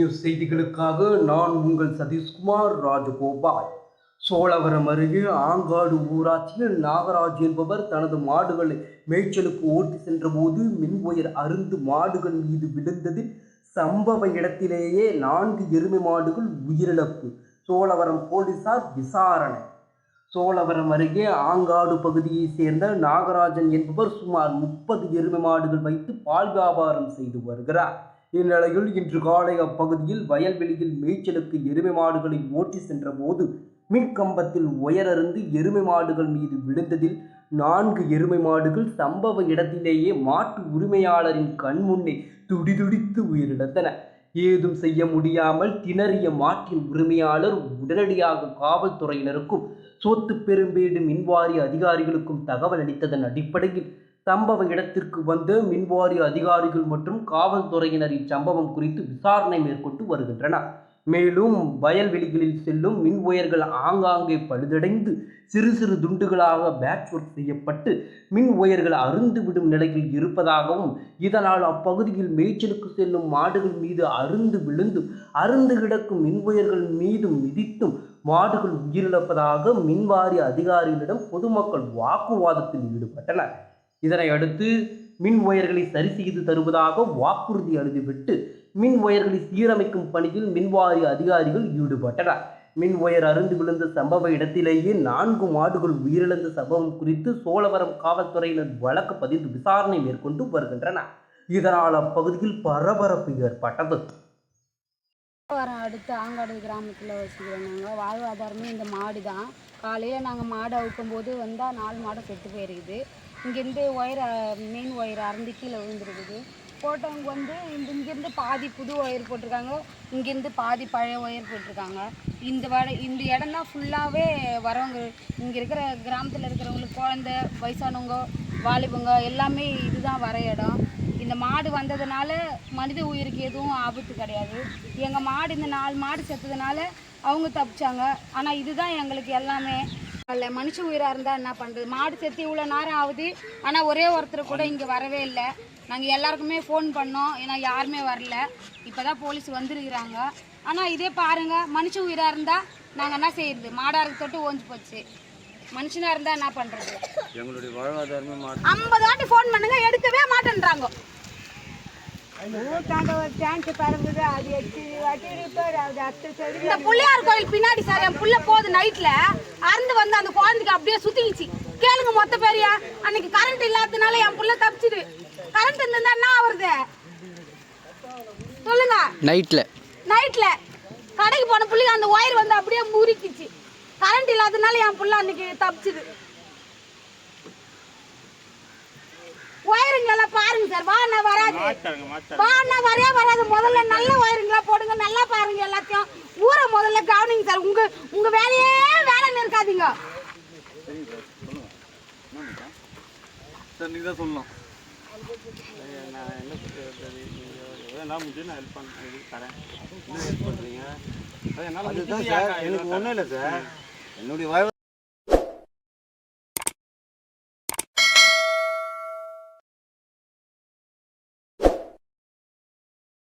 News செய்திகளுக்காக நான் உங்கள் சதீஷ்குமார் ராஜகோபால். சோழவரம் அருகே ஆங்காடு ஊராட்சியில் நாகராஜ் என்பவர் தனது மாடுகளை மேய்ச்சலுக்கு ஓட்டி சென்றபோது மின் ஒயர் அருந்து மாடுகள் மீது விழுந்ததில் சம்பவ இடத்திலேயே 4 எருமை மாடுகள் உயிரிழப்பு. சோழவரம் போலீசார் விசாரணை. சோழவரம் அருகே ஆங்காடு பகுதியை சேர்ந்த நாகராஜன் என்பவர் சுமார் 30 எருமை மாடுகள் வைத்து பால் வியாபாரம் செய்து வருகிறார். இந்நிலையில் இன்று காலை அப்பகுதியில் வயல்வெளியில் மேய்ச்சலுக்கு எருமை மாடுகளை ஓட்டி சென்ற போது மின்கம்பத்தில் உயரருந்து எருமை மாடுகள் மீது விழுந்ததில் 4 எருமை மாடுகள் சம்பவ இடத்திலேயே மாட்டு உரிமையாளரின் கண்முன்னே துடிதுடித்து உயிரிழந்தன. ஏதும் செய்ய முடியாமல் திணறிய மாட்டின் உரிமையாளர் உடனடியாக காவல்துறையினருக்கும் சோத்து பெரும்பேடு மின்வாரிய அதிகாரிகளுக்கும் தகவல் அளித்ததன் அடிப்படையில் சம்பவ இடத்திற்கு வந்த மின்வாரிய அதிகாரிகள் மற்றும் காவல்துறையினர் இச்சம்பவம் குறித்து விசாரணை மேற்கொண்டு வருகின்றனர். மேலும் வயல்வெளிகளில் செல்லும் மின் ஒயர்கள் ஆங்காங்கே பழுதடைந்து சிறு சிறு துண்டுகளாக பேட்ச் ஒர்க் செய்யப்பட்டு மின் ஒயர்கள் அருந்துவிடும் நிலையில் இருப்பதாகவும், இதனால் அப்பகுதியில் மேய்ச்சலுக்கு செல்லும் மாடுகள் மீது அருந்து விழுந்தும் அருந்து கிடக்கும் மின் ஒயர்கள் மீதும் மிதித்தும் மாடுகள் உயிரிழப்பதாக மின்வாரிய அதிகாரிகளிடம் பொதுமக்கள் வாக்குவாதத்தில் ஈடுபட்டனர். இதனை அடுத்து மின் ஒயர்களை சரி செய்து தருவதாக வாக்குறுதி அளித்துவிட்டு மின் ஒயர்களை சீரமைக்கும் பணியில் மின்வாரிய அதிகாரிகள் ஈடுபட்டனர். மின் ஒயர் அருந்து விழுந்த சம்பவ இடத்திலேயே 4 மாடுகள் உயிரிழந்த சம்பவம் குறித்து சோழவரம் காவல்துறையினர் வழக்கு பதிந்து விசாரணை மேற்கொண்டு வருகின்றனர். இதனால் அப்பகுதியில் பரபரப்பு ஏற்பட்டது. அடுத்து ஆங்காடு கிராமத்தில் வச்சுக்கிறோம். நாங்கள் வாழ்வாதாரமே இந்த மாடு தான். காலையில் நாங்கள் மாடு அவுக்கும் போது வந்தால் 4 மாடு செத்து போயிருக்குது. இங்கேருந்து மெயின் ஒயர் அறந்து கீழே விழுந்துருக்குது. போட்டவங்க வந்து இங்கேருந்து பாதி புது ஒயர் போட்டிருக்காங்க, இங்கேருந்து பாதி பழைய ஒயர் போட்டிருக்காங்க. இந்த இடம் தான் ஃபுல்லாகவே வரவங்க, இங்கே இருக்கிற கிராமத்தில் இருக்கிறவங்களுக்கு குழந்தை, வயசானவங்க, வாலிபங்க எல்லாமே இதுதான் வர இடம். இந்த மாடு வந்ததுனால மனித உயிருக்கு எதுவும் ஆபத்து கிடையாது. எங்கள் மாடு இந்த 4 மாடு செத்ததுனால அவங்க தப்பிச்சாங்க. ஆனால் இதுதான் எங்களுக்கு எல்லாமே. இல்லை மனுஷ உயிராக இருந்தால் என்ன பண்ணுறது? மாடு செத்து இவ்வளோ நேரம் ஆகுது, ஆனால் ஒரே ஒருத்தர் கூட இங்கே வரவே இல்லை. நாங்கள் எல்லாருக்குமே ஃபோன் பண்ணோம், ஏன்னா யாருமே வரல. இப்போ தான் போலீஸ் வந்துருக்குறாங்க. ஆனால் இதே பாருங்கள், மனுஷ உயிராக இருந்தால் நாங்கள் என்ன செய்யறது? மாடாருக்கு தொட்டு ஓஞ்சி போச்சு. மனுஷனாக இருந்தால் என்ன பண்ணுறது? எங்களுடைய வாழ்வாதாரமே 50 வாட்டி ஃபோன் பண்ணுங்க, எடுக்கவே மாட்டேன்றாங்க. இந்த புள்ளையார் கோயில் பின்னாடி சார் என் புள்ள போகுது நைட்ல அறந்து வந்து அந்த குழந்தைக்கு அப்படியே சுத்திக்கிச்சு. கேளுங்க மொத்த பேரியா. அன்னைக்கு கரண்ட் இல்லாததுனால என் புள்ள தப்பிச்சுது. கரண்ட் இருந்தா என்ன ஆகுறது சொல்லுங்க? நைட்ல கடைக்கு போன புள்ளைக்கு அந்த ஒயர் வந்து அப்படியே முறிக்கிச்சு. கரண்ட் இல்லாததுனால என் புள்ள அன்னைக்கு தப்பிச்சுது. ஒயருங்களா பாருங்க சார். வாண்ணா வராது, வாண்ணா வராது. முதல்ல நல்ல ஒயருங்களா போடுங்க, நல்லா பாருங்க. எல்லாத்தையும் ஊரை முதல்ல கவனிங்க சார். உங்க வேலையே வேலைன்னு இருக்காதீங்க. எனக்கு ஒன்றும் இல்லை சார். என்னுடைய